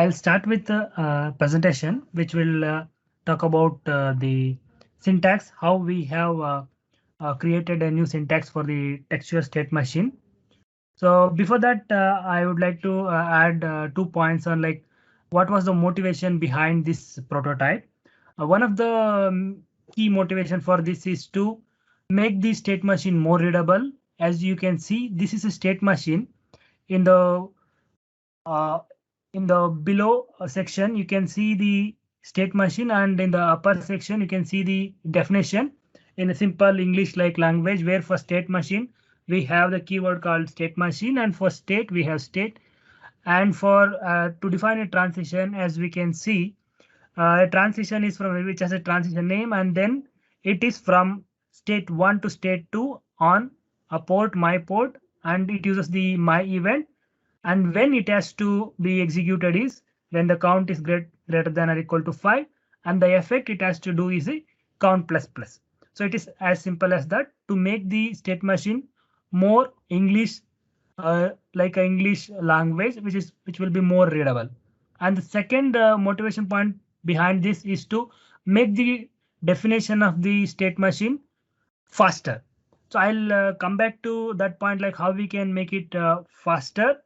I'll start with the presentation, which will talk about the syntax, how we have created a new syntax for the textual state machine. So before that, I would like to add 2 points on like what was the motivation behind this prototype. One of the key motivation for this is to make the state machine more readable. As you can see, this is a state machine. In the uh, below section, you can see the state machine, and in the upper section, you can see the definition in a simple English like language, where for state machine, we have the keyword called state machine, and for state, we have state. And for to define a transition, as we can see, a transition is from which has a transition name, and then it is from state 1 to state 2 on a port, my port, and it uses the my event. And when it has to be executed is when the count is greater than or equal to 5, and the effect it has to do is a count plus plus. So it is as simple as that to make the state machine more English, like a English language, which will be more readable. And the second motivation point behind this is to make the definition of the state machine faster. So I'll come back to that point, like how we can make it faster.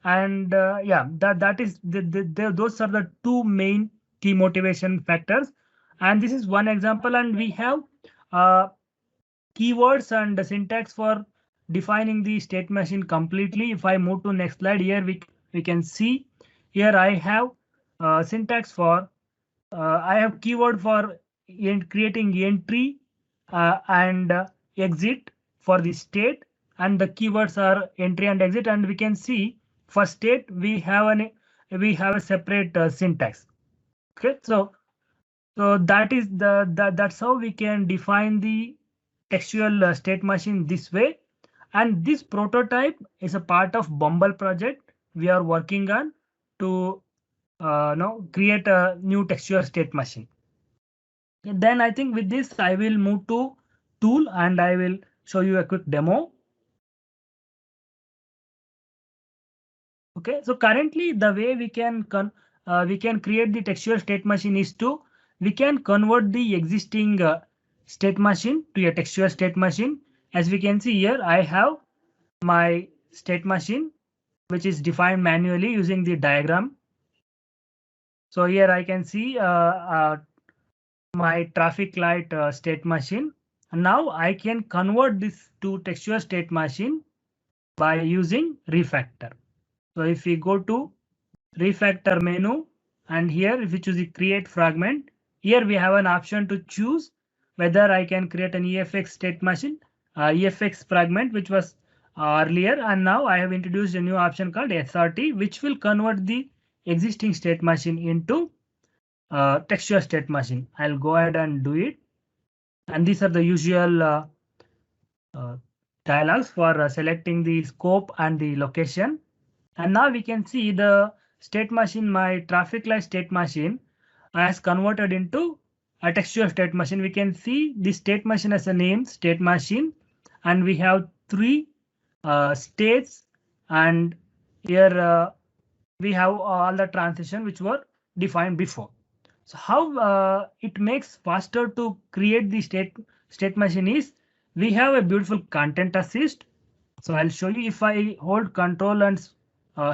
And yeah, that is those are the two main key motivation factors. And this is one example, and we have uh, keywords and the syntax for defining the state machine completely. If I move to next slide, here we can see here I have syntax for I have keyword for creating entry and exit for the state, and the keywords are entry and exit. And we can see for state we have a separate syntax. Okay, so that is that's how we can define the textual state machine this way. And this prototype is a part of Bumble project we are working on to create a new textual state machine. Then I think with this I will move to tool, and I will show you a quick demo. Okay, so currently the way we can create the textual state machine is to we can convert the existing state machine to a textual state machine. As we can see here, I have my state machine, which is defined manually using the diagram. So here I can see my traffic light state machine. And now I can convert this to textual state machine by using refactor. So if we go to refactor menu, and here if we choose the create fragment, here we have an option to choose whether I can create an EFX state machine, EFX fragment, which was earlier, and now I have introduced a new option called SRT, which will convert the existing state machine into textual state machine. I'll go ahead and do it. And these are the usual dialogues for selecting the scope and the location. And now we can see the state machine, my traffic light state machine has converted into a textual state machine. We can see the state machine as a name, state machine, and we have three states, and here we have all the transition which were defined before. So how it makes faster to create the state machine is we have a beautiful content assist. So I'll show you. If I hold control and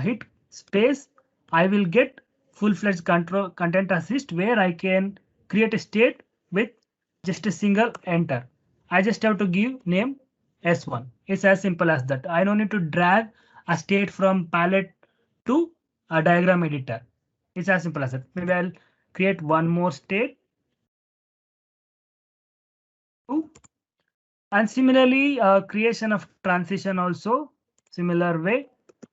hit space, I will get full-fledged content assist, where I can create a state with just a single enter. I just have to give name S1. It's as simple as that. I don't need to drag a state from palette to a diagram editor. It's as simple as that. Maybe I'll create one more state. And similarly, creation of transition also similar way.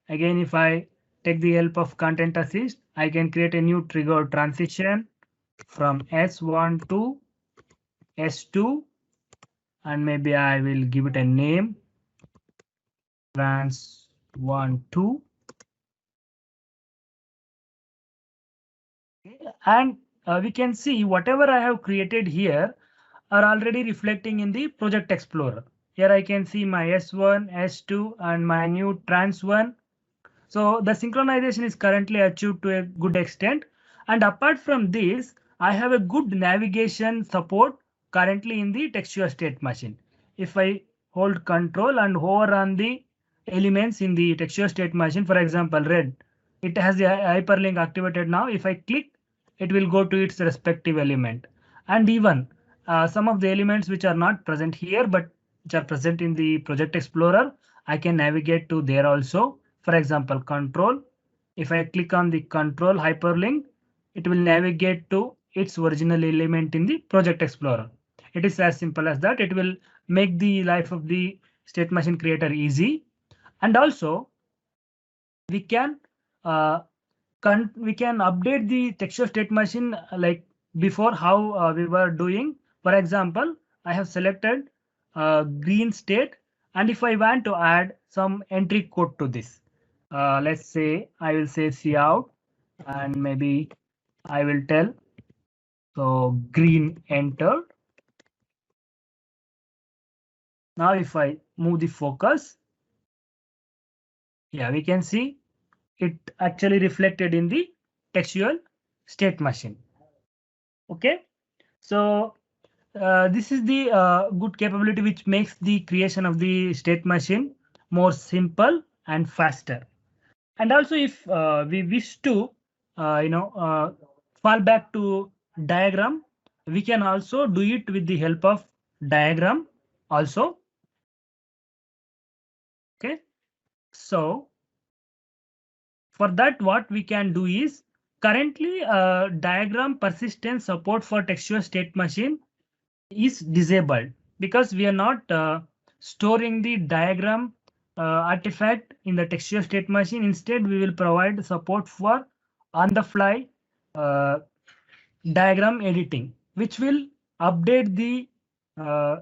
Again, if I take the help of content assist, I can create a new trigger transition from S1 to S2, and maybe I will give it a name, trans1 2. And we can see whatever I have created here are already reflecting in the project explorer. Here I can see my S1, S2, and my new trans1. So the synchronization is currently achieved to a good extent. And apart from this, I have a good navigation support currently in the textual state machine. If I hold control and hover on the elements in the textual state machine, for example, red, it has the hyperlink activated now. If I click, it will go to its respective element. And even some of the elements which are not present here, but which are present in the Project Explorer, I can navigate to there also. For example, control. If I click on the control hyperlink, it will navigate to its original element in the Project Explorer. It is as simple as that. It will make the life of the state machine creator easy. And also we can uh, we can update the texture state machine like before how we were doing. For example, I have selected green state, and if I want to add some entry code to this, let's say I will say cout, and maybe I will tell so green entered. Now if I move the focus, yeah, we can see it actually reflected in the textual state machine. Okay, so this is the good capability which makes the creation of the state machine more simple and faster. And also, if we wish to, fall back to diagram, we can also do it with the help of diagram also. Okay, so for that, what we can do is currently diagram persistence support for textual state machine is disabled because we are not storing the diagram artifact in the textual state machine. Instead, we will provide support for on the fly uh, diagram editing, which will update the uh,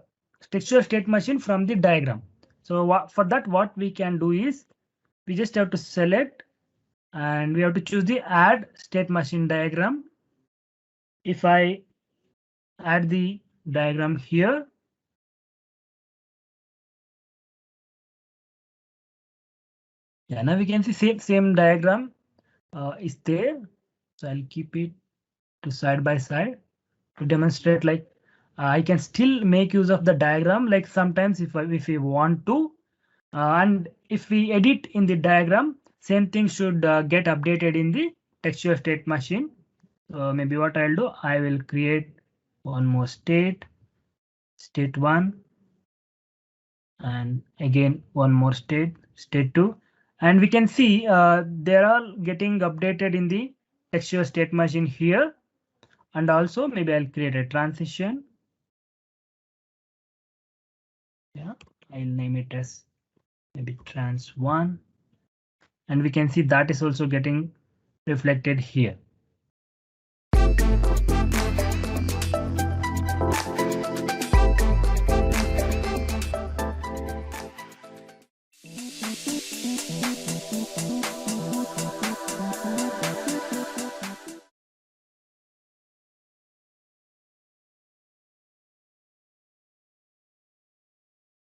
textual state machine from the diagram. So for that, what we can do is we just have to select and we have to choose the add state machine diagram. If I add the diagram here, yeah, now we can see same diagram is there. So I'll keep it to side by side to demonstrate like I can still make use of the diagram like sometimes if we want to and if we edit in the diagram, same thing should get updated in the textual state machine. Maybe what I'll do, I will create one more state 1, and again one more state 2, and we can see they're all getting updated in the textual state machine here. And also maybe I'll create a transition. Yeah, I'll name it as maybe trans 1, and we can see that is also getting reflected here.